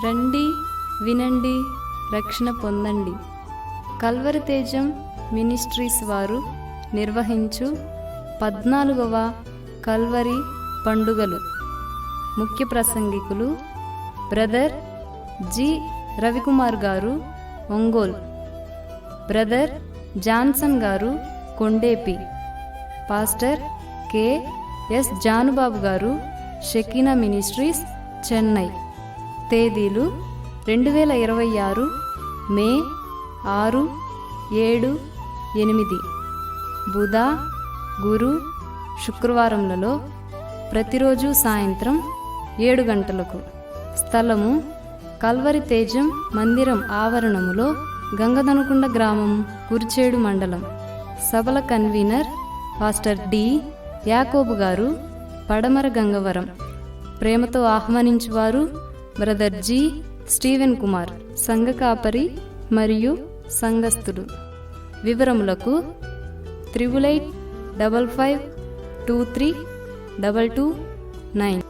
రండి, వినండి, రక్షణ పొందండి. కల్వరి తేజం మినిస్ట్రీస్ వారు నిర్వహించు 14వ కల్వరి పండుగలు. ముఖ్య ప్రసంగికులు బ్రదర్ జి రవికుమార్ గారు ఒంగోల్, బ్రదర్ జాన్సన్ గారు కొండేపి, పాస్టర్ కె.ఎస్. జానుబాబు గారు షకీనా మినిస్ట్రీస్ చెన్నై. తేదీలు 2026 మే 6, 7, 8 బుధ, గురు, శుక్రవారములలో ప్రతిరోజు సాయంత్రం 7 గంటలకు. స్థలము కల్వరి తేజం మందిరం ఆవరణములో, గంగదనకొండ గ్రామం, కుర్చేడు మండలం. సభల కన్వీనర్ పాస్టర్ డి యాకోబు గారు, పడమర గంగవరం. ప్రేమతో ఆహ్వానించువారు బ్రదర్ జి స్టీవెన్ కుమార్, సంఘ కాపరి మరియు సంఘస్థుడు. వివరములకు 8855523229.